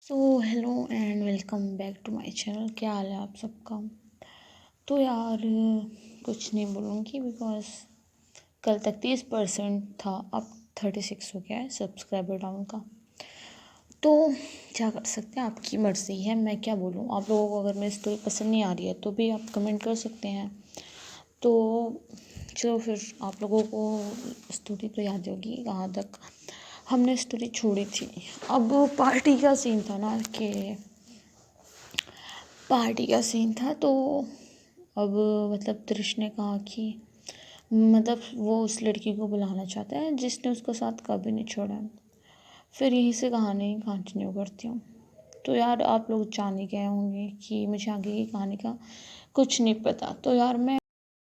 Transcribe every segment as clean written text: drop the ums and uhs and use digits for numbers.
So hello and welcome back to my channel. क्या हाल है आप सबका। तो यार कुछ नहीं बोलूँगी बिकॉज कल तक 30% था, अब 36 हो गया है सब्सक्राइबर डाउन का। तो क्या कर सकते हैं, आपकी मर्ज़ी है, मैं क्या बोलूँ। आप लोगों को अगर मेरी स्टोरी पसंद नहीं आ रही है तो भी आप कमेंट कर सकते हैं। तो चलो फिर, आप लोगों को स्टोरी तो याद होगी कहाँ तक हमने स्टोरी छोड़ी थी। अब पार्टी का सीन था ना कि पार्टी का सीन था। तो अब मतलब त्रिश ने कहा कि मतलब वो उस लड़की को बुलाना चाहता है जिसने उसका साथ कभी नहीं छोड़ा। फिर यहीं से कहानी कंटिन्यू करती हूँ। तो यार आप लोग जान ही गए होंगे कि मुझे आगे की कहानी का कुछ नहीं पता। तो यार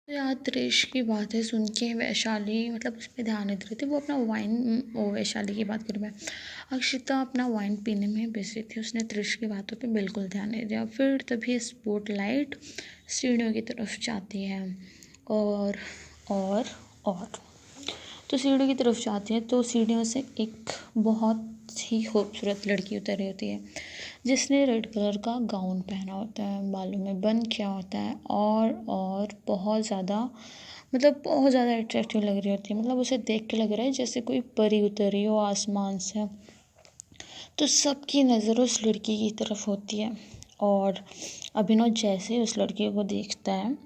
तो यार त्रिश की बातें सुन के वैशाली मतलब उस पर ध्यान नहीं दे रही थी। वो अपना वाइन, वो वैशाली की बात करूँ मैं, अक्षिता अपना वाइन पीने में बिजी थी। उसने त्रिश की बातों पे बिल्कुल ध्यान नहीं दिया। फिर तभी स्पॉटलाइट सीढ़ियों की तरफ जाती है और और और तो सीढ़ियों की तरफ जाती है तो सीढ़ियों से एक बहुत ही खूबसूरत लड़की उतरी होती है जिसने रेड कलर का गाउन पहना होता है, बालों में बन किया होता है और बहुत ज़्यादा मतलब बहुत ज़्यादा अट्रैक्टिव लग रही होती है। मतलब उसे देख के लग रहा है जैसे कोई परी उतरी हो आसमान से। तो सबकी नज़र उस लड़की की तरफ होती है और अभिनव जैसे उस लड़की को देखता है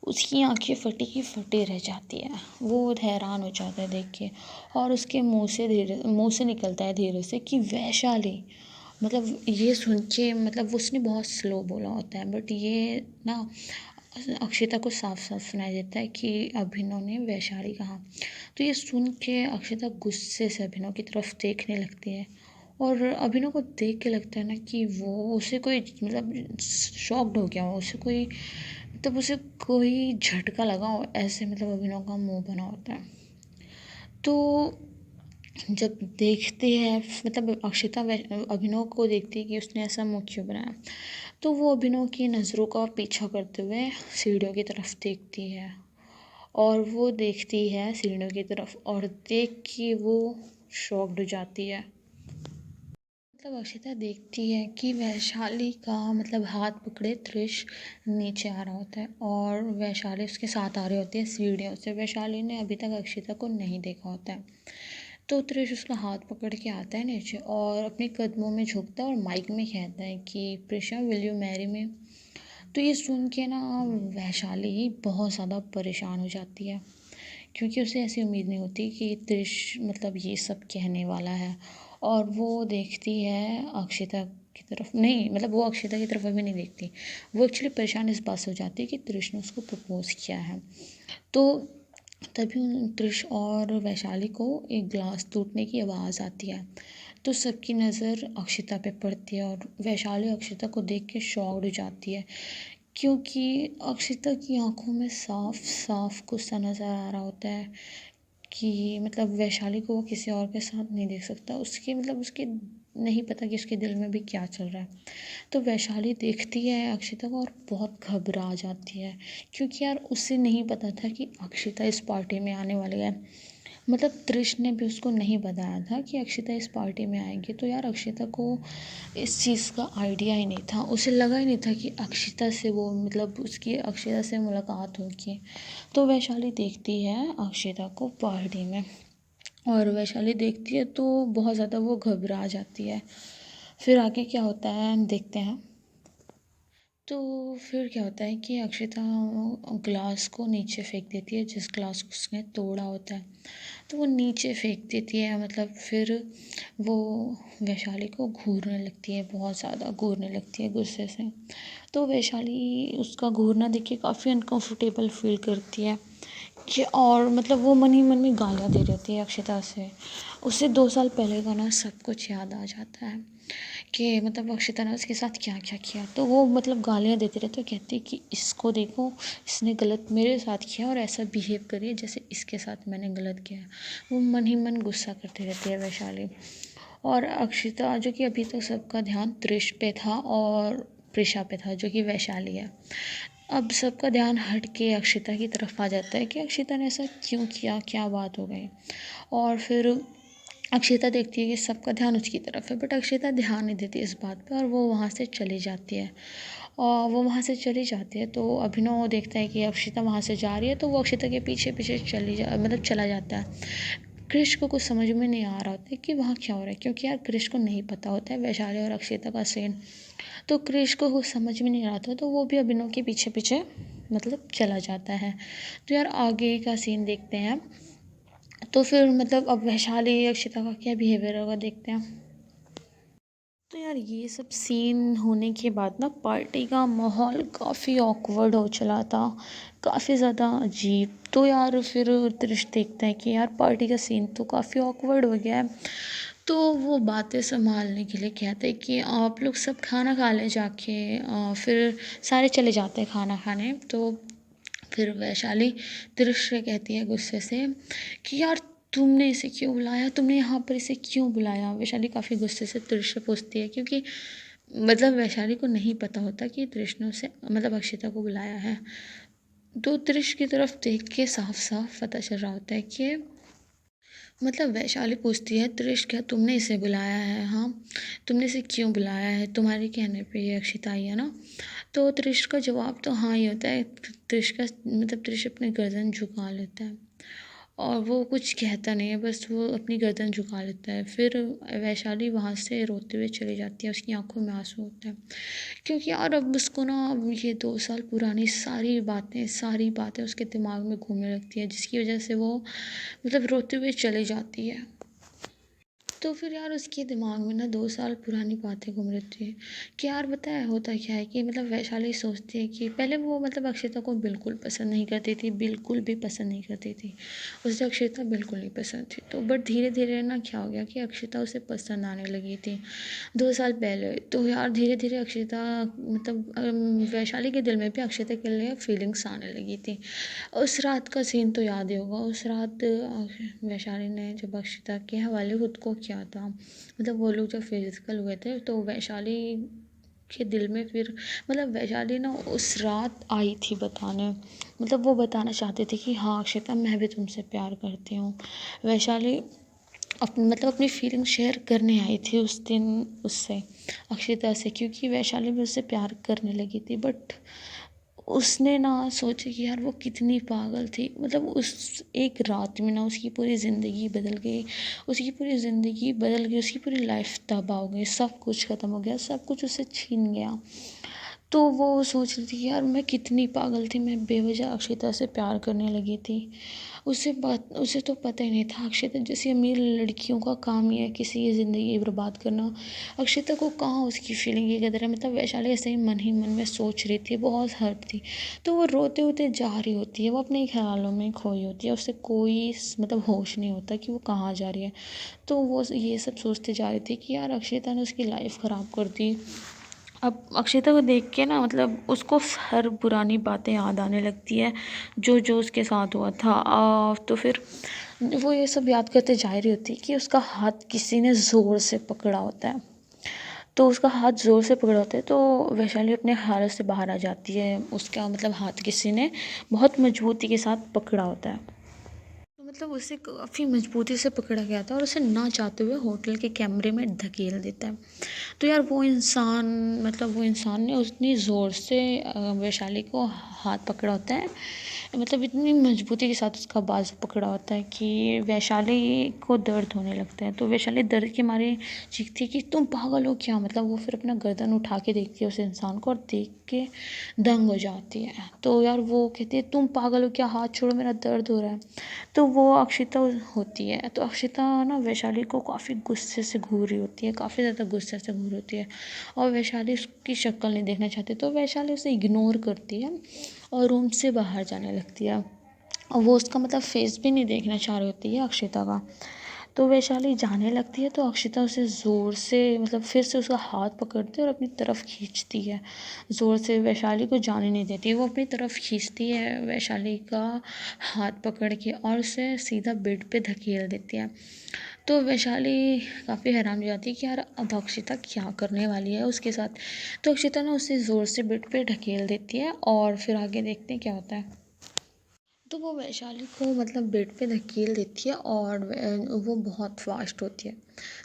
उसकी आंखें फटी की फटी रह जाती है। वो हैरान हो जाता है देख के और उसके मुंह से निकलता है धीरे से कि वैशाली। मतलब ये सुन के मतलब उसने बहुत स्लो बोला होता है बट ये ना अक्षिता को साफ साफ सुनाई देता है कि अभिनव ने वैशाली कहा। तो ये सुन के अक्षिता गुस्से से अभिनव की तरफ देखने लगती है और अभिनव को देख के लगता है ना कि वो उसे कोई मतलब शॉक्ड हो गया हो, उसे कोई मतलब उसे कोई झटका लगा हो, ऐसे मतलब अभिनव का मुंह बना होता है। तो जब देखते हैं मतलब अक्षिता अभिनव को देखती है कि उसने ऐसा मुंह क्यों बनाया, तो वो अभिनव की नज़रों का पीछा करते हुए सीढ़ियों की तरफ देखती है और वो देखती है सीढ़ियों की तरफ और देख के वो शॉक्ड हो जाती है। मतलब अक्षिता देखती है कि वैशाली का मतलब हाथ पकड़े त्रिश नीचे आ रहा होता है और वैशाली उसके साथ आ रही होती है सीढ़ियों से। वैशाली ने अभी तक अक्षिता को नहीं देखा होता है। तो त्रिश उसका हाथ पकड़ के आता है नीचे और अपने कदमों में झुकता है और माइक में कहता है कि Prisha will you marry me. तो ये सुन के ना वैशाली बहुत ज़्यादा परेशान हो जाती है क्योंकि उसे ऐसी उम्मीद नहीं होती कि त्रिश मतलब ये सब कहने वाला है। और वो देखती है अक्षिता की तरफ, नहीं मतलब वो अक्षिता की तरफ अभी नहीं देखती। वो एक्चुअली परेशान इस बात से हो जाती है कि त्रिश ने उसको प्रपोज़ किया है। तो तभी त्रिश और वैशाली को एक ग्लास टूटने की आवाज़ आती है। तो सबकी नज़र अक्षिता पे पड़ती है और वैशाली अक्षिता को देख के शॉक्ड हो जाती है क्योंकि अक्षिता की आंखों में साफ साफ गुस्सा नज़र आ रहा होता है कि मतलब वैशाली को वो किसी और के साथ नहीं देख सकता। उसके मतलब उसके नहीं पता कि उसके दिल में भी क्या चल रहा है। तो वैशाली देखती है अक्षिता को और बहुत घबरा जाती है क्योंकि यार उसे नहीं पता था कि अक्षिता इस पार्टी में आने वाली है। मतलब त्रिश ने भी उसको नहीं बताया था कि अक्षिता इस पार्टी में आएगी। तो यार अक्षिता को इस चीज़ का आइडिया ही नहीं था, उसे लगा ही नहीं था कि अक्षिता से वो मतलब उसकी अक्षिता से मुलाकात होगी। तो वैशाली देखती है अक्षिता को पार्टी में और वैशाली देखती है तो बहुत ज़्यादा वो घबरा जाती है। फिर आगे क्या होता है देखते हैं। तो फिर क्या होता है कि अक्षिता ग्लास को नीचे फेंक देती है जिस ग्लास को उसने तोड़ा होता है। तो वो नीचे फेंक देती है मतलब फिर वो वैशाली को घूरने लगती है, बहुत ज़्यादा घूरने लगती है गुस्से से। तो वैशाली उसका घूरना देख के काफ़ी अनकंफर्टेबल फील करती है कि और मतलब वो मन ही मन में गालियाँ दे रहती है अक्षिता से। उसे 2 साल पहले का ना सब कुछ याद आ जाता है कि मतलब अक्षिता ने उसके साथ क्या क्या किया। तो वो मतलब गालियाँ देती रहती है, कहती है कि इसको देखो, इसने गलत मेरे साथ किया और ऐसा बिहेव करिए जैसे इसके साथ मैंने गलत किया। वो मन ही मन गुस्सा करती रहती है वैशाली। और अक्षिता जो कि अभी तक सबका ध्यान त्रिश पे था और प्रिशा पे था जो कि वैशाली है, अब सबका ध्यान हट के अक्षिता की तरफ आ जाता है कि अक्षिता ने ऐसा क्यों किया, क्या बात हो गई। और फिर अक्षिता देखती है कि सबका ध्यान उसकी तरफ है, बट अक्षिता ध्यान नहीं देती इस बात पे और वो वहाँ से चली जाती है। और वो वहाँ से चली जाती है तो अभिनव देखता है कि अक्षिता वहाँ से जा रही है, तो वो अक्षिता के पीछे पीछे चला जाता है। क्रिश को कुछ समझ में नहीं आ रहा होता है कि वहाँ क्या हो रहा है, क्योंकि यार क्रिश को नहीं पता होता है वैशाली और अक्षिता का सीन। तो क्रिश को कुछ समझ में नहीं आता, तो वो भी अभिनव के पीछे पीछे चला जाता है। तो यार आगे का सीन देखते हैं। तो फिर अब वैशाली अक्षिता का क्या बिहेवियर होगा देखते हैं। तो यार ये सब सीन होने के बाद ना पार्टी का माहौल काफ़ी ऑकवर्ड हो चला था, काफ़ी ज़्यादा अजीब। तो यार फिर त्रिश देखता है कि यार पार्टी का सीन तो काफ़ी ऑकवर्ड हो गया है। तो वो बातें संभालने के लिए कहते हैं कि आप लोग सब खाना खा लें जाके। फिर सारे चले जाते हैं खाना खाने। तो फिर वैशाली त्रिश से कहती है गुस्से से कि यार तुमने इसे क्यों बुलाया, तुमने यहाँ पर इसे क्यों बुलाया। वैशाली काफ़ी गुस्से से त्रिश से पूछती है, क्योंकि वैशाली को नहीं पता होता कि त्रिश ने उसे अक्षिता को बुलाया है। तो त्रिश की तरफ देख के साफ साफ पता चल रहा होता है कि वैशाली पूछती है त्रिश क्या तुमने इसे बुलाया है, हाँ तुमने इसे क्यों बुलाया है, तुम्हारे कहने पे ये अक्षिता आई है ना। तो त्रिश का जवाब तो हाँ ही होता है। त्रिश अपनी गर्दन झुका लेता है और वो कुछ कहता नहीं है, बस वो अपनी गर्दन झुका लेता है। फिर वैशाली वहाँ से रोते हुए चली जाती है, उसकी आंखों में आंसू होता है, क्योंकि यार अब उसको ना ये 2 साल पुरानी सारी बातें उसके दिमाग में घूमने लगती है, जिसकी वजह से वो रोते हुए चली जाती है। तो फिर यार उसके दिमाग में ना 2 साल पुरानी बातें घूम रही थी कि यार बताया होता क्या है कि वैशाली सोचती है कि पहले वो अक्षिता को बिल्कुल पसंद नहीं करती थी, बिल्कुल भी पसंद नहीं करती थी। उसे अक्षिता बिल्कुल नहीं पसंद थी। तो बट धीरे धीरे ना क्या हो गया कि अक्षिता उसे पसंद आने लगी थी 2 साल पहले। तो यार धीरे धीरे अक्षिता वैशाली के दिल में भी अक्षिता के लिए फीलिंग्स आने लगी थी। उस रात का सीन तो याद ही होगा। उस रात वैशाली ने जब अक्षिता के हवाले खुद को किया था, वो लोग जब फिजिकल हुए थे, तो वैशाली के दिल में फिर वैशाली ना उस रात आई थी बताने। वो बताना चाहती थी कि हाँ अक्षिता मैं भी तुमसे प्यार करती हूँ। वैशाली अपनी फीलिंग शेयर करने आई थी उस दिन उससे, अक्षिता से, क्योंकि वैशाली भी उससे प्यार करने लगी थी। बट उसने ना सोचा कि यार वो कितनी पागल थी। उस एक रात में ना उसकी पूरी ज़िंदगी बदल गई, उसकी पूरी लाइफ तबाह हो गई, सब कुछ ख़त्म हो गया, सब कुछ उससे छीन गया। तो वो सोच रही थी कि यार मैं कितनी पागल थी, मैं बेवजह अक्षिता से प्यार करने लगी थी। उसे तो पता ही नहीं था अक्षिता जैसी अमीर लड़कियों का काम ही है किसी की ज़िंदगी बर्बाद करना। अक्षिता को कहाँ उसकी फीलिंग की कदर है। वैशाली ऐसे ही मन में सोच रही थी, बहुत हर्ट थी। तो वो रोते रोते जा रही होती है, वो अपने ख्यालों में खोई होती है, उसे कोई होश नहीं होता कि वो कहाँ जा रही है। तो वो ये सब सोचते जा रही थी कि यार अक्षिता ने उसकी लाइफ ख़राब कर दी। अब अक्षिता को देख के ना उसको हर पुरानी बातें याद आने लगती है, जो जो उसके साथ हुआ था। तो फिर वो ये सब याद करते जा रही होती है कि उसका हाथ किसी ने ज़ोर से पकड़ा होता है। तो उसका हाथ ज़ोर से पकड़ा होता है, तो वैशाली अपने हालत से बाहर आ जाती है। उसका हाथ किसी ने बहुत मजबूती के साथ पकड़ा होता है। तो उसे काफ़ी मजबूती से पकड़ा गया था और उसे ना चाहते हुए होटल के कैमरे में धकेल देता है। तो यार वो इंसान ने उतनी ज़ोर से वैशाली को हाथ पकड़ा होता है, इतनी मजबूती के साथ उसका बाजू पकड़ा होता है कि वैशाली को दर्द होने लगता है। तो वैशाली दर्द के मारे चीखती है कि तुम पागल हो क्या। वो फिर अपना गर्दन उठा के देखती है उस इंसान को और देख के दंग हो जाती है। तो यार वो कहती है तुम पागल हो क्या, हाथ छोड़ो मेरा दर्द हो रहा है। तो वो अक्षिता होती है। तो अक्षिता ना वैशाली को काफ़ी गुस्से से घूर रही होती है, काफ़ी ज़्यादा गुस्से से घूर होती है, और वैशाली उसकी शक्ल नहीं देखना चाहती। तो वैशाली उसे इग्नोर करती है और रूम से बाहर जाने लगती है, और वो उसका फेस भी नहीं देखना चाह रही होती है अक्षिता का। तो वैशाली जाने लगती है, तो अक्षिता उसे ज़ोर से फिर से उसका हाथ पकड़ती है और अपनी तरफ खींचती है ज़ोर से, वैशाली को जाने नहीं देती। वो अपनी तरफ खींचती है वैशाली का हाथ पकड़ के और उसे सीधा बेड पे धकेल देती है। तो वैशाली काफ़ी हैरान हो जाती है कि यार अब अक्षिता क्या करने वाली है उसके साथ। तो अक्षिता ना उसे ज़ोर से बेड पे ढकेल देती है और फिर आगे देखते हैं क्या होता है। तो वो वैशाली को मतलब बेड पे धकेल देती है और वो बहुत फास्ट होती है।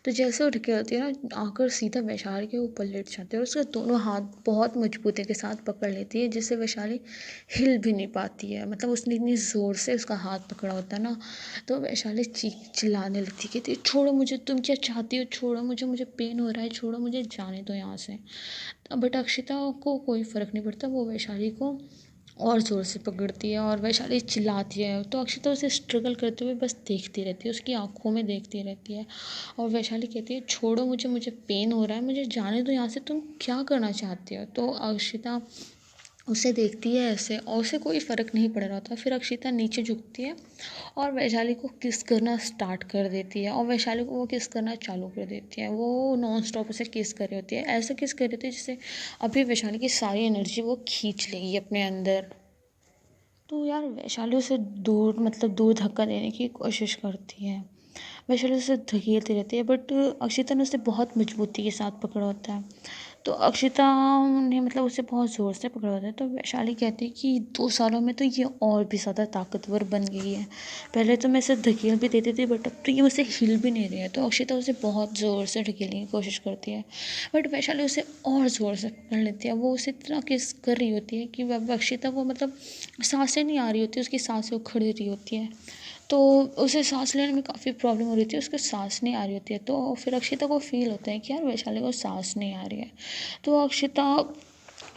तो जैसे वो धकेलती है ना, आकर सीधा वैशाली के ऊपर लेट जाती है और उसके दोनों हाथ बहुत मजबूती के साथ पकड़ लेती है, जिससे वैशाली हिल भी नहीं पाती है। मतलब उसने इतनी ज़ोर से उसका हाथ पकड़ा होता है ना। तो वैशाली चीख चिल्लाने लगती है, कहती है छोड़ो मुझे, तुम क्या चाहती हो, छोड़ो मुझे, मुझे पेन हो रहा है, छोड़ो मुझे, जाने दो यहाँ से। बट अक्षिता को कोई फ़र्क नहीं पड़ता, वो वैशाली को और ज़ोर से पकड़ती है और वैशाली चिल्लाती है। तो अक्षिता उसे स्ट्रगल करते हुए बस देखती रहती है, उसकी आंखों में देखती रहती है। और वैशाली कहती है छोड़ो मुझे, मुझे पेन हो रहा है, मुझे जाने दो यहाँ से, तुम क्या करना चाहती हो। तो अक्षिता उसे देखती है ऐसे और उसे कोई फ़र्क नहीं पड़ रहा था। फिर अक्षिता नीचे झुकती है और वैशाली को किस करना स्टार्ट कर देती है और वैशाली को वो किस करना चालू कर देती है। वो नॉन स्टॉप उसे किस कर रही होती है, ऐसे किस कर रही होती है जैसे अभी वैशाली की सारी एनर्जी वो खींच लेगी अपने अंदर। तो यार वैशाली उसे दूर मतलब दूर धक्का देने की कोशिश करती है। वैशाली उसे धकेलती रहती है बट अक्षिता ने उसे बहुत मजबूती के साथ पकड़ा होता है। तो अक्षिता ने मतलब उसे बहुत ज़ोर से पकड़ा होता है। तो वैशाली कहती है कि 2 सालों में तो ये और भी ज़्यादा ताकतवर बन गई है। पहले तो मैं इसे धकेल भी देती थी बट अब तो ये मुझसे हिल भी नहीं रही है। तो अक्षिता उसे बहुत ज़ोर से धकेलने की कोशिश करती है बट वैशाली उसे और ज़ोर से पकड़ लेती है। वो उसे इतना किस कर रही होती है कि वह अक्षिता को मतलब सांसें नहीं आ रही होती, उसकी सांसें उखड़ रही होती हैं। तो उसे सांस लेने में काफ़ी प्रॉब्लम हो रही थी, उसको सांस नहीं आ रही होती है। तो फिर अक्षिता को फील होता है कि यार वैशाली को सांस नहीं आ रही है। तो अक्षिता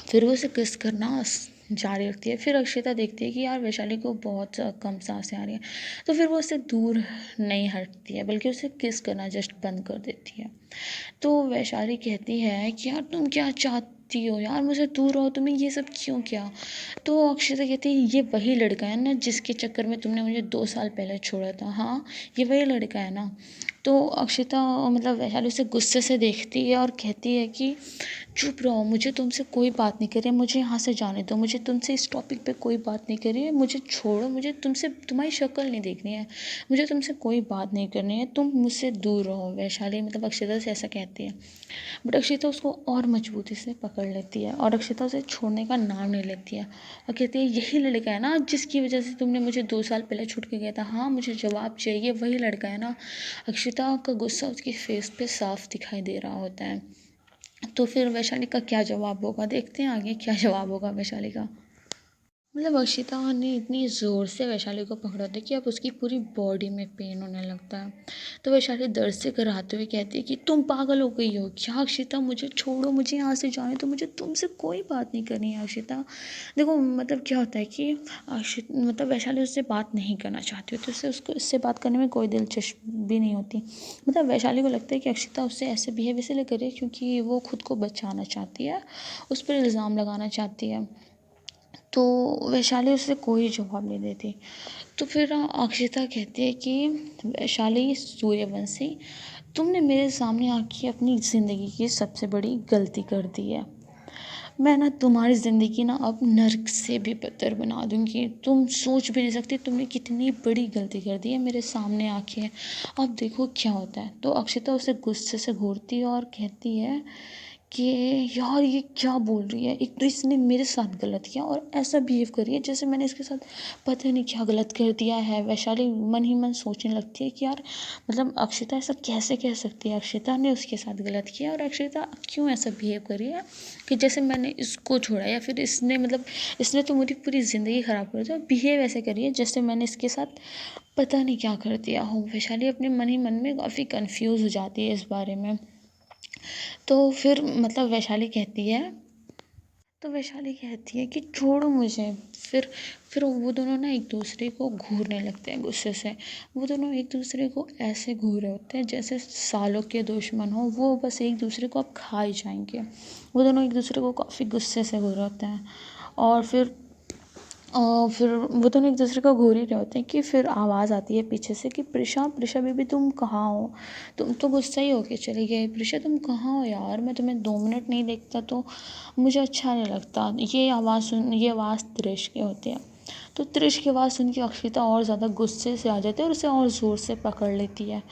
फिर वो उसे किस करना जारी रखती है। फिर अक्षिता देखती है कि यार वैशाली को बहुत कम सांसें आ रही हैं। तो फिर वो उससे दूर नहीं हटती है बल्कि उसे किस करना जस्ट बंद कर देती है। तो वैशाली कहती है कि यार तुम क्या चाहती हो यार, मुझे दूर रहो, तुम्हें ये सब क्यों किया। तो अक्षता कहती है ये वही लड़का है ना जिसके चक्कर में तुमने मुझे 2 साल पहले छोड़ा था। हाँ, ये वही लड़का है ना। तो अक्षता मतलब वैशाली उसे गुस्से से देखती है और कहती है कि चुप रहो, मुझे तुमसे कोई बात नहीं करी है, मुझे यहाँ से जाने दो, मुझे तुमसे इस टॉपिक पे कोई बात नहीं करी है, मुझे छोड़ो, मुझे तुमसे तुम्हारी शक्ल नहीं देखनी है, मुझे तुमसे कोई बात नहीं करनी है, तुम मुझसे दूर रहो। वैशाली मतलब अक्षता से ऐसा कहती है बट अक्षता उसको और मजबूती से पकड़ लेती है और अक्षता उसे छोड़ने का नाम नहीं लेती है और कहती है यही लड़का है ना जिसकी वजह से तुमने मुझे 2 साल पहले छूट के गया था। हाँ, मुझे जवाब चाहिए, वही लड़का है ना। अक्षता का गुस्सा उसकी फेस पे साफ दिखाई दे रहा होता है। तो फिर वैशाली का क्या जवाब होगा, देखते हैं आगे क्या जवाब होगा वैशाली का। मतलब अक्षिता ने इतनी ज़ोर से वैशाली को पकड़ा था कि अब उसकी पूरी बॉडी में पेन होने लगता है। तो वैशाली दर्द से कराहते हुए कहती है कि तुम पागल हो गई हो क्या अक्षिता, मुझे छोड़ो, मुझे यहाँ से जाने दो, मुझे तुमसे कोई बात नहीं करनी है अक्षिता। देखो मतलब क्या होता है कि मतलब वैशाली उससे बात नहीं करना चाहती होती, उससे उसको इससे बात करने में कोई दिलचस्पी भी नहीं होती। मतलब वैशाली को लगता है कि अक्षिता उससे ऐसे बिहेव इसलिए करे क्योंकि वो खुद को बचाना चाहती है, उस पर इल्ज़ाम लगाना चाहती है। तो वैशाली उससे कोई जवाब नहीं देती। तो फिर अक्षिता कहती है कि वैशाली सूर्यवंशी, तुमने मेरे सामने आके अपनी ज़िंदगी की सबसे बड़ी गलती कर दी है। मैं ना तुम्हारी ज़िंदगी ना अब नर्क से भी बदतर बना दूँगी। तुम सोच भी नहीं सकती तुमने कितनी बड़ी गलती कर दी है मेरे सामने आके। अब देखो क्या होता है। तो अक्षिता उसे गुस्से से घूरती है और कहती है कि यार ये क्या बोल रही है, एक तो इसने मेरे साथ गलत किया और ऐसा बिहेव करी है जैसे मैंने इसके साथ पता नहीं क्या गलत कर दिया है। वैशाली मन ही मन सोचने लगती है कि यार मतलब अक्षिता ऐसा कैसे कह सकती है, अक्षिता ने उसके साथ गलत किया और अक्षिता क्यों ऐसा बिहेव करी है कि जैसे मैंने इसको छोड़ा या फिर इसने मतलब इसने तो मेरी पूरी ज़िंदगी ख़राब कर दी, बिहेव ऐसे करी है जैसे मैंने इसके साथ पता नहीं क्या कर दिया हो। वैशाली अपने मन ही मन में काफ़ी कंफ्यूज हो जाती है इस बारे में। तो फिर मतलब वैशाली कहती है कि छोड़ो मुझे। फिर वो दोनों ना एक दूसरे को घूरने लगते हैं गुस्से से। वो दोनों एक दूसरे को ऐसे घूर रहे होते हैं जैसे सालों के दुश्मन हो, वो बस एक दूसरे को अब खा ही जाएंगे। वो दोनों एक दूसरे को काफ़ी गुस्से से घूर रहे होते हैं और फिर वो दोनों एक दूसरे को घूर ही रहे होते हैं कि फिर आवाज़ आती है पीछे से कि प्रिशा, प्रिशा बेबी तुम कहाँ हो, तुम तो गुस्सा ही होके चली गई। प्रिशा तुम कहाँ हो यार, मैं तुम्हें 2 मिनट नहीं देखता तो मुझे अच्छा नहीं लगता। ये आवाज़ त्रिश की होती है। तो त्रिश की आवाज़ सुन के अक्षिता और ज़्यादा गुस्से से आ जाती है और उसे और ज़ोर से पकड़ लेती है।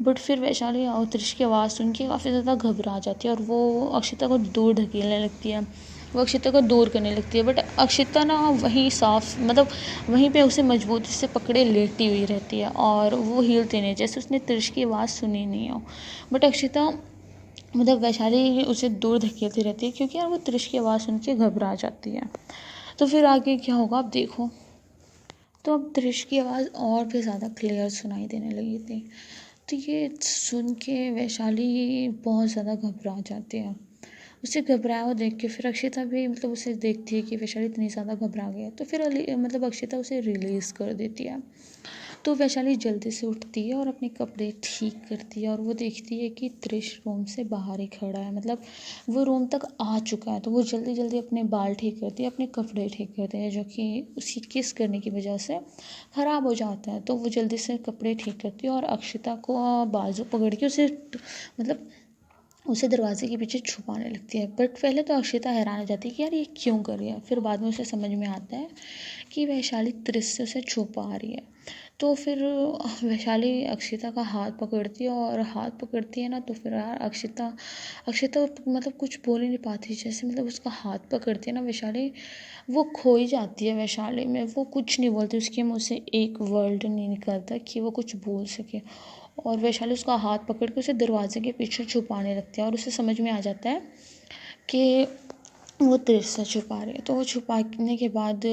बट फिर वैशाली और त्रिश की आवाज़ सुन के काफ़ी ज़्यादा घबरा जाती है और वो अक्षिता को दूर ढकेलने लगती है। वो अक्षिता को दूर करने लगती है, बट अक्षिता ना वहीं साफ मतलब वहीं पे उसे मजबूती से पकड़े लेटी हुई रहती है और वो हिलती नहीं, जैसे उसने त्रिश की आवाज़ सुनी नहीं हो। बट अक्षिता मतलब वैशाली उसे दूर धकेलती रहती है, क्योंकि यार वो त्रिश की आवाज़ सुन के घबरा जाती है। तो फिर आगे क्या होगा आप देखो। तो अब त्रिश की आवाज़ और भी ज़्यादा क्लियर सुनाई देने लगी थी। तो ये सुन के वैशाली बहुत ज़्यादा घबरा जाती है। उसे घबराया हुआ देख के फिर अक्षिता भी मतलब उसे देखती है कि वैशाली इतनी ज़्यादा घबरा गई है, तो फिर मतलब अक्षिता उसे रिलीज़ कर देती है। तो वैशाली जल्दी से उठती है और अपने कपड़े ठीक करती है और वो देखती है कि त्रिश रूम से बाहर ही खड़ा है, मतलब वो रूम तक आ चुका है। तो वो जल्दी जल्दी अपने बाल ठीक करती है, अपने कपड़े ठीक करते हैं, जो कि उसकी किस करने की वजह से ख़राब हो जाता है। तो वो जल्दी से कपड़े ठीक करती है और अक्षिता को बाजू पकड़ के उसे मतलब उसे दरवाजे के पीछे छुपाने लगती है। बट पहले तो अक्षिता हैरान हो जाती है कि यार ये क्यों कर रही है। फिर बाद में उसे समझ में आता है कि वैशाली त्रिश से उसे छुपा रही है। तो फिर वैशाली अक्षिता का हाथ पकड़ती है और हाथ पकड़ती है ना, तो फिर यार अक्षिता अक्षिता मतलब कुछ बोल ही नहीं पाती, जैसे मतलब उसका हाथ पकड़ती है ना वैशाली, वो खो ही जाती है वैशाली में। वो कुछ नहीं बोलती, उसके मुँह से एक वर्ड नहीं निकलता कि वो कुछ बोल सके। और वैशाली उसका हाथ पकड़ के उसे दरवाजे के पीछे छुपाने लगती है और उसे समझ में आ जाता है कि वो त्रिश से छुपा रही है। तो वो छुपाने के बाद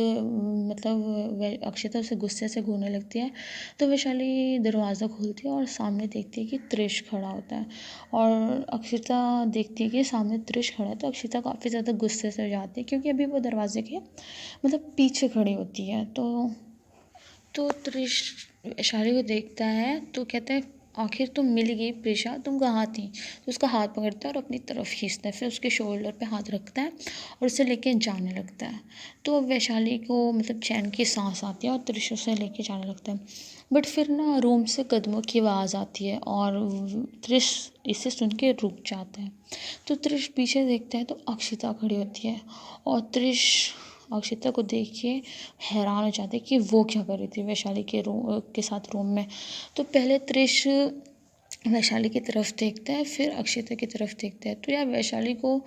मतलब अक्षिता उसे गुस्से से घूरने लगती है। तो वैशाली दरवाज़ा खोलती है और सामने देखती है कि त्रिश खड़ा होता है। और अक्षिता देखती है कि सामने त्रिश खड़ा है, तो अक्षिता काफ़ी ज़्यादा गुस्से से हो जाती है, क्योंकि अभी वो दरवाजे के मतलब पीछे खड़ी होती है। तो त्रिश वैशाली को देखता है तो कहता है आखिर तुम मिल गई प्रिशा, तुम कहाँ थी। तो उसका हाथ पकड़ता है और अपनी तरफ खींचता है, फिर उसके शोल्डर पे हाथ रखता है और उसे लेके जाने लगता है। तो वैशाली को मतलब चैन की सांस आती है और त्रिश उसे लेके जाने लगता है। बट फिर ना रूम से कदमों की आवाज़ आती है और त्रिश इसे सुन के रुक जाता है। तो त्रिश पीछे देखता है तो अक्षिता खड़ी होती है और त्रिश अक्षिता को देख के हैरान हो जाते कि वो क्या कर रही थी वैशाली के साथ रूम में। तो पहले त्रिश वैशाली की तरफ देखता है, फिर अक्षिता की तरफ देखता है। तो यार वैशाली को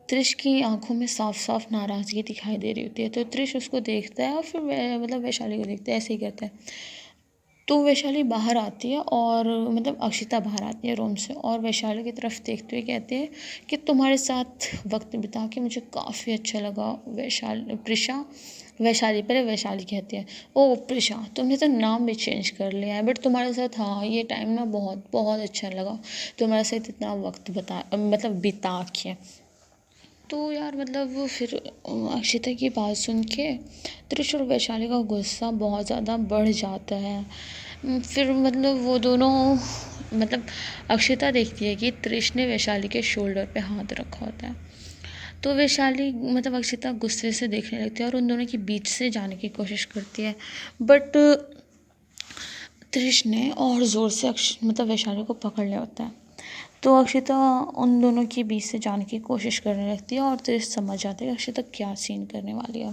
त्रिश की आंखों में साफ साफ नाराज़गी दिखाई दे रही होती है। तो त्रिश उसको देखता है और फिर मतलब वैशाली को देखता है, ऐसे ही करता है। तो वैशाली बाहर आती है और मतलब अक्षिता बाहर आती है रूम से और वैशाली की तरफ देखते हुए कहते हैं कि तुम्हारे साथ वक्त बिता के मुझे काफ़ी अच्छा लगा प्रिशा। वैशाली पहले वैशाली कहती है, ओ प्रिशा तुमने तो नाम भी चेंज कर लिया है, बट तुम्हारे साथ हाँ ये टाइम ना बहुत बहुत अच्छा लगा, तुम्हारे साथ इतना वक्त बिता के। तो यार मतलब वो फिर अक्षिता की बात सुन के त्रिश और वैशाली का गुस्सा बहुत ज़्यादा बढ़ जाता है। फिर मतलब वो दोनों मतलब अक्षिता देखती है कि त्रिश ने वैशाली के शोल्डर पे हाथ रखा होता है। तो वैशाली मतलब अक्षिता गुस्से से देखने लगती है और उन दोनों के बीच से जाने की कोशिश करती है। बट त्रिश ने और ज़ोर से मतलब वैशाली को पकड़ लिया होता है। तो अक्षिता उन दोनों के बीच से जाने की कोशिश करने लगती है और त्रिश समझ जाती है कि अक्षिता क्या सीन करने वाली है।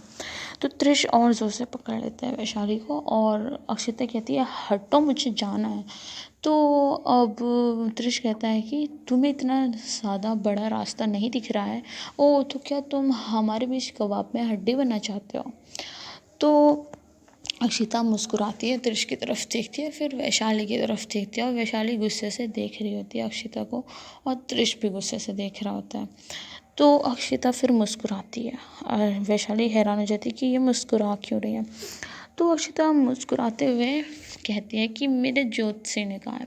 तो त्रिश और ज़ोर से पकड़ लेता है वैशाली को और अक्षिता कहती है हटो मुझे जाना है। तो अब त्रिश कहता है कि तुम्हें इतना ज़्यादा बड़ा रास्ता नहीं दिख रहा है, ओ तो क्या तुम हमारे बीच कबाब में हड्डी बनना चाहते हो। तो अक्षिता मुस्कुराती है, त्रिश की तरफ देखती है, फिर वैशाली की तरफ देखती है और वैशाली गुस्से से देख रही होती है अक्षिता को और त्रिश भी गुस्से से देख रहा होता है। तो अक्षिता फिर मुस्कुराती है और वैशाली हैरान हो जाती है कि ये मुस्कुरा क्यों रही है। तो अक्षिता मुस्कुराते हुए कहती है कि मेरे ज्योतिषी ने कहा है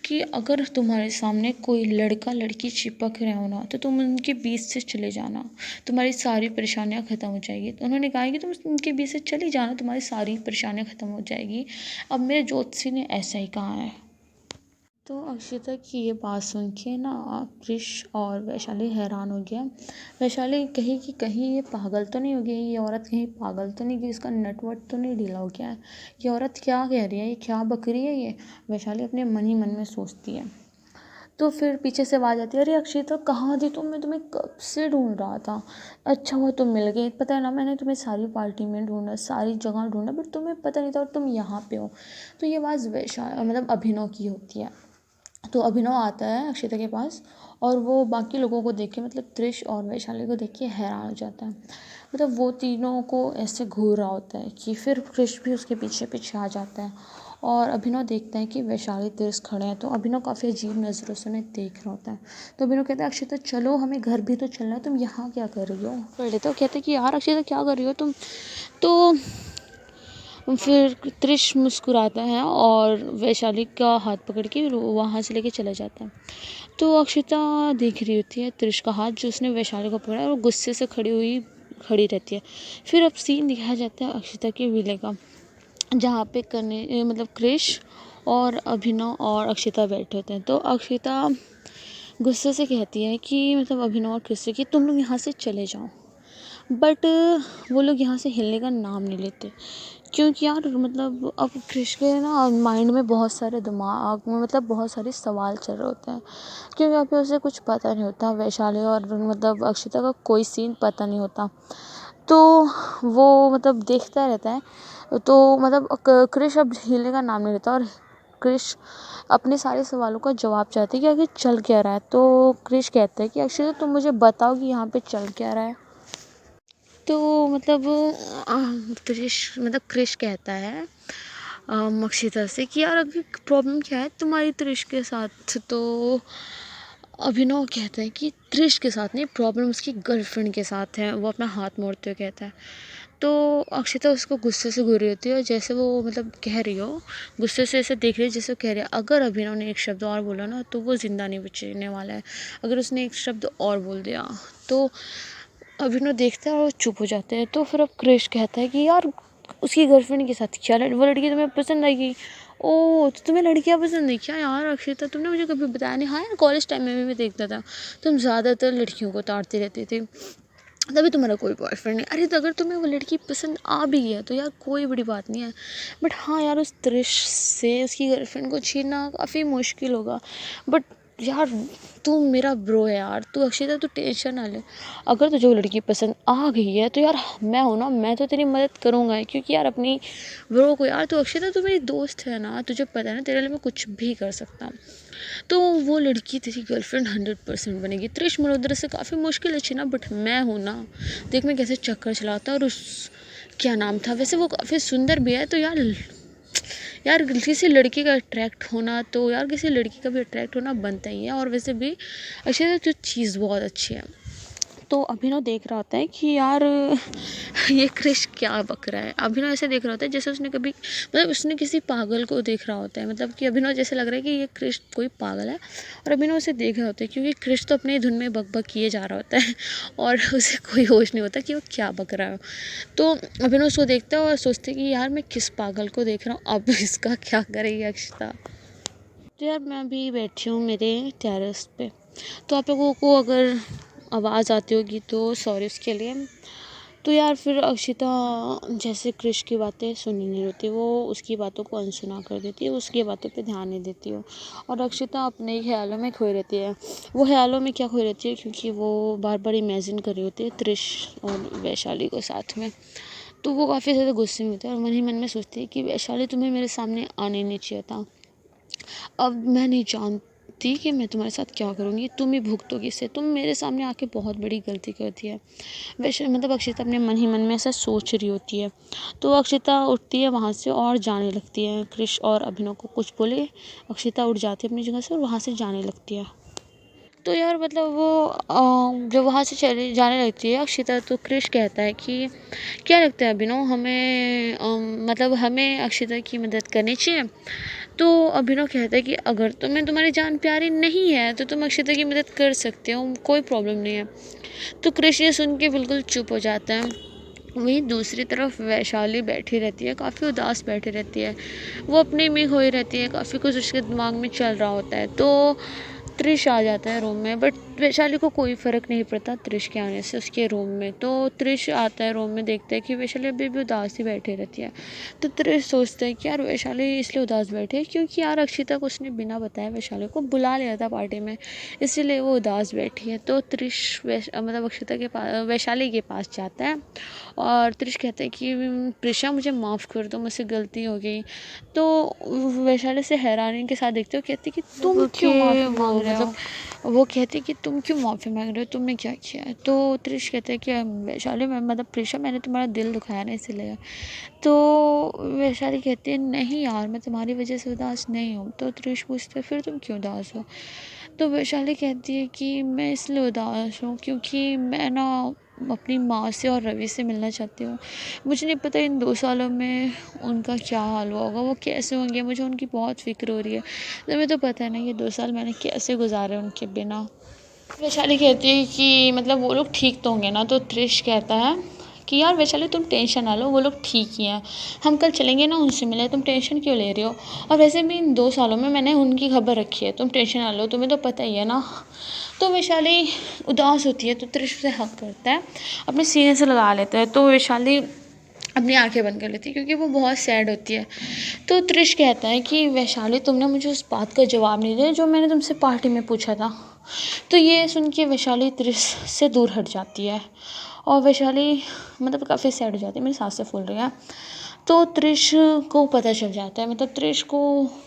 कि अगर तुम्हारे सामने कोई लड़का लड़की चिपक रहे हो ना, तो तुम उनके बीच से चले जाना, तुम्हारी सारी परेशानियां ख़त्म हो जाएगी। तो उन्होंने कहा है कि तुम उनके बीच से चली जाना, तुम्हारी सारी परेशानियां ख़त्म हो जाएगी। अब मेरे ज्योतिषी ने ऐसा ही कहा है। तो अक्षिता की ये बात सुन के ना कृष और वैशाली हैरान हो गया। वैशाली कही कि कहीं ये पागल तो नहीं हो गई, ये औरत कहीं पागल तो नहीं गई, इसका नटवट तो नहीं ढीला हो गया है, ये औरत क्या कह रही है, ये क्या बक रही है ये। वैशाली अपने मन ही मन में सोचती है। तो फिर पीछे से आवाज़ आती है, अरे अक्षिता कहाँ थी तुम, मैं तुम्हें कब से ढूंढ रहा था, अच्छा हुआ तुम मिल गई। पता है ना मैंने तुम्हें सारी पार्टी में ढूंढा, सारी जगह ढूंढा, बट तुम्हें पता नहीं था और तुम यहाँ पे हो। तो ये आवाज़ अभिनव की होती है। तो अभिनव आता है अक्षिता के पास और वो बाकी लोगों को देख के मतलब त्रिश और वैशाली को देख के हैरान हो जाता है। मतलब वो तीनों को ऐसे घूर रहा होता है कि फिर क्रिश भी उसके पीछे पीछे आ जाता है और अभिनव देखता है कि वैशाली त्रिश खड़े हैं। तो अभिनव काफ़ी अजीब नज़रों से उन्हें देख रहा होता है। तो अभिनव कहता है अक्षिता चलो हमें घर भी तो चलना है, तुम यहाँ क्या कर रही हो। पहले तो कहते कि यार अक्षिता क्या कर रही हो तुम। तो फिर त्रिश मुस्कुराता है और वैशाली का हाथ पकड़ के वहाँ से लेके चला जाता है। तो अक्षिता देख रही होती है त्रिश का हाथ जो उसने वैशाली को पकड़ा है और गुस्से से खड़ी रहती है। फिर अब सीन दिखाया जाता है अक्षिता के विले का, जहाँ पे करने मतलब क्रिश और अभिनव और अक्षिता बैठे होते हैं। तो अक्षिता गुस्से से कहती है कि मतलब अभिनव और क्रिश से कि तुम लोग यहाँ से चले जाओ। बट वो लोग यहाँ से हिलने का नाम नहीं लेते, क्योंकि यार मतलब अब क्रिश के ना माइंड में बहुत सारे दिमाग में मतलब बहुत सारे सवाल चल रहे होते हैं, क्योंकि अभी उसे कुछ पता नहीं होता। वैशाली और मतलब अक्षिता का कोई सीन पता नहीं होता। तो वो मतलब देखता रहता है। तो मतलब क्रिश अब हिलने का नाम नहीं लेता और क्रिश अपने सारे सवालों का जवाब चाहती है कि आखिर चल क्या रहा है। तो क्रिश कहता है कि अक्षिता तुम मुझे बताओ कि यहाँ पे चल क्या रहा है। तो मतलब क्रिश कहता है अक्षिता से कि यार अभी प्रॉब्लम क्या है तुम्हारी त्रिश के साथ। तो अभिनव कहता है कि त्रिश के साथ नहीं, प्रॉब्लम उसकी गर्लफ्रेंड के साथ है। वो अपना हाथ मोड़ते हुए कहता है। तो अक्षिता उसको गुस्से से घूर रही होती है और जैसे वो मतलब कह रही हो, गुस्से से ऐसे देख रही है जैसे वो कह रही है अगर अभिनव ने एक शब्द और बोला ना तो वो ज़िंदा नहीं बचने वाला है। अगर उसने एक शब्द और बोल दिया तो अभिनव देखता है और चुप हो जाते हैं। तो फिर अब क्रिश कहता है कि यार उसकी गर्लफ्रेंड के साथ क्या वो लड़की तुम्हें पसंद आएगी। ओ तो तुम्हें लड़कियां पसंद है क्या यार अक्षिता, तुमने मुझे कभी बताया नहीं। हाँ यार कॉलेज टाइम में भी मैं देखता था तुम ज़्यादातर लड़कियों को ताड़ती रहती थी, तभी तुम्हारा कोई बॉयफ्रेंड नहीं। अरे तो अगर तुम्हें वो लड़की पसंद आ भी गया तो यार कोई बड़ी बात नहीं है। बट हाँ यार उस त्रिश से उसकी गर्लफ्रेंड को छीनना काफ़ी मुश्किल होगा। बट यार तू मेरा ब्रो है यार, तू अक्षिता तू टेंशन ना ले। अगर तुझे वो लड़की पसंद आ गई है तो यार मैं हूँ ना, मैं तो तेरी मदद करूँगा ही, क्योंकि यार अपनी ब्रो को यार तू अक्षिता तू मेरी दोस्त है ना, तुझे पता है ना तेरे लिए मैं कुछ भी कर सकता हूँ। तो वो लड़की तेरी गर्लफ्रेंड 100% बनेगी। त्रिश मल्होत्रा से काफ़ी मुश्किल है छीना, बट मैं हूँ ना, देख मैं कैसे चक्कर चलाता। और उस क्या नाम था वैसे, वो काफ़ी सुंदर भी है। तो यार यार किसी लड़की का अट्रैक्ट होना तो यार किसी लड़की का भी अट्रैक्ट होना बनता ही है। और वैसे भी अक्षय तो चीज़ बहुत अच्छी है। तो अभिनव देख रहा होता है कि यार ये क्रिश क्या बक रहा है। अभिनव ऐसे देख रहा होता है जैसे उसने कभी मतलब उसने किसी पागल को देख रहा होता है। मतलब कि अभिनव जैसे लग रहा है कि ये क्रिश कोई पागल है और अभिनव उसे देख रहा होता है, क्योंकि क्रिश तो अपनी धुन में बक बक किए जा रहा होता है और उसे कोई होश नहीं होता कि वो क्या बक रहा है। तो अभिनव उसको देखता है और सोचते कि यार मैं किस पागल को देख रहा हूँ, अब इसका क्या करेगी अक्षता। तो यार मैं अभी बैठी हूँ मेरे टेरेस पे, तो आप लोगों को अगर आवाज़ आती होगी तो सॉरी उसके लिए। तो यार फिर अक्षिता जैसे क्रिश की बातें सुनी नहीं होती, वो उसकी बातों को अनसुना कर देती है, उसकी बातों पे ध्यान नहीं देती है और अक्षिता अपने ही ख्यालों में खोई रहती है। वो ख्यालों में क्या खोई रहती है, क्योंकि वो बार बार इमेजिन कर रही होती है त्रिश और वैशाली को साथ में। तो वो काफ़ी ज़्यादा गुस्से में होती है और मन ही मन में सोचती है कि वैशाली तुम्हें मेरे सामने आने नहीं चाहिए था। अब मैं नहीं जानती कि मैं तुम्हारे साथ क्या करूँगी, तुम ही भुगतोगी इसे, तुम मेरे सामने आके बहुत बड़ी गलती कर दी है। वैसे मतलब अक्षिता अपने मन ही मन में ऐसा सोच रही होती है। तो अक्षिता उठती है वहाँ से और जाने लगती है। क्रिश और अभिनव को कुछ बोले अक्षिता उठ जाती है अपनी जगह से और वहाँ से जाने लगती है। तो यार मतलब वो जब वहाँ से चले जाने लगती है अक्षिता, तो क्रिश कहता है कि क्या लगता है अभिनव हमें मतलब हमें अक्षिता की मदद करनी चाहिए। तो अभिनव कहता है कि अगर तुम्हें तुम्हारी जान प्यारी नहीं है तो तुम अक्षिता की मदद कर सकते हो, कोई प्रॉब्लम नहीं है। तो क्रिश ये सुन के बिल्कुल चुप हो जाता है। वहीं दूसरी तरफ वैशाली बैठी रहती है, काफ़ी उदास बैठी रहती है, वो अपने में खोई रहती है, काफ़ी कुछ उसके दिमाग में चल रहा होता है। तो त्रिश आ जाता है रूम में, बट वैशाली को कोई फ़र्क नहीं पड़ता त्रिश के आने से उसके रूम में। तो त्रिश आता है रूम में, देखता है कि वैशाली अभी भी उदास ही बैठी रहती है। तो त्रिश सोचता है कि यार वैशाली इसलिए उदास बैठी है क्योंकि यार अक्षिता को उसने बिना बताए वैशाली को बुला लिया था पार्टी में, इसीलिए वो उदास बैठी है। तो त्रिश मतलब अक्षिता के पास, वैशाली के पास जाता है और त्रिश कहता है कि प्रिशा मुझे माफ़ कर दो, मुझसे गलती हो गई। तो वैशाली से हैरानी के साथ देखते हो, कहती कि तुम क्यों माफ़ी मांग रहे हो। वो कहती कि तुम क्यों माफ़ी मांग रहे हो, तुमने क्या किया है। तो त्रिश कहते हैं कि वैशाली मैं मतलब प्रिशा मैंने तुम्हारा दिल दुखाया ना इसीलिए। तो वैशाली कहती है नहीं यार मैं तुम्हारी वजह से उदास नहीं हूँ। तो त्रिश पूछते फिर तुम क्यों उदास हो। तो वैशाली कहती है कि मैं इसलिए उदास हूँ क्योंकि मैं ना अपनी माँ से और रवि से मिलना चाहती हूँ। मुझे नहीं पता इन 2 सालों में उनका क्या हाल हुआ होगा, वो कैसे होंगे, मुझे उनकी बहुत फ़िक्र हो रही है। तुम्हें तो पता है ना ये 2 साल मैंने कैसे गुजारे उनके बिना। वैशाली कहती है कि मतलब वो लोग ठीक तो होंगे ना। तो त्रिश कहता है कि यार वैशाली तुम टेंशन ना लो, वो लोग ठीक ही हैं, हम कल चलेंगे ना उनसे मिले, तुम टेंशन क्यों ले रही हो। और वैसे भी इन 2 सालों में मैंने उनकी खबर रखी है, तुम टेंशन ना लो, तुम्हें तो पता ही है ना। तो वैशाली उदास होती है तो त्रिश उसे हक करता है, अपने सीने से लगा लेता है। तो वैशाली अपनी आंखें बंद कर लेती है क्योंकि वो बहुत सैड होती है। तो त्रिश कहता है कि वैशाली तुमने मुझे उस बात का जवाब नहीं दिया जो मैंने तुमसे पार्टी में पूछा था। तो ये सुन के वैशाली त्रिश से दूर हट जाती है और वैशाली मतलब काफ़ी सैड हो जाती है, मेरी सांसें फूल रही हैं। तो त्रिश को पता चल जाता है, मतलब त्रिश को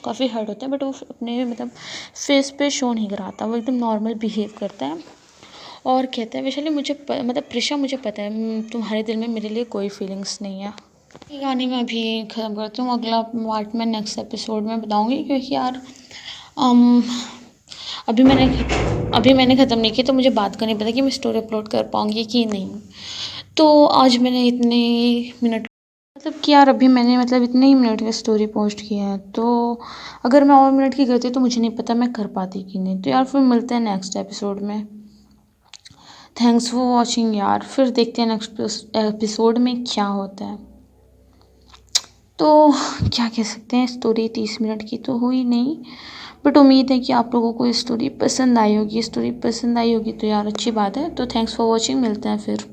काफ़ी हर्ट होता है बट वो अपने मतलब फेस पे शो नहीं कराता, वो एकदम नॉर्मल बिहेव करता है और कहता है वैशाली मुझे मतलब प्रिशा मुझे पता है तुम्हारे दिल में मेरे लिए कोई फीलिंग्स नहीं है। ये कहानी मैं अभी ख़त्म करती हूँ, अगला पार्ट मैं नेक्स्ट एपिसोड में बताऊँगी क्योंकि यार अम, अभी मैंने ख़त्म नहीं की तो मुझे बात का नहीं पता कि मैं स्टोरी अपलोड कर पाऊँगी कि नहीं। तो आज मैंने इतने मिनट मतलब कि यार अभी मैंने मतलब इतने ही मिनट की स्टोरी पोस्ट किया है, तो अगर मैं और मिनट की करती तो मुझे नहीं पता मैं कर पाती कि नहीं। तो यार फिर मिलते हैं नेक्स्ट एपिसोड में। थैंक्स फॉर वॉचिंग यार, फिर देखते हैं नेक्स्ट एपिसोड में क्या होता है। तो क्या कह सकते हैं, स्टोरी 30 मिनट की तो हुई नहीं बट उम्मीद है कि आप लोगों को स्टोरी पसंद आई होगी। स्टोरी पसंद आई होगी तो यार अच्छी बात है। तो थैंक्स फॉर वॉचिंग, मिलते हैं फिर।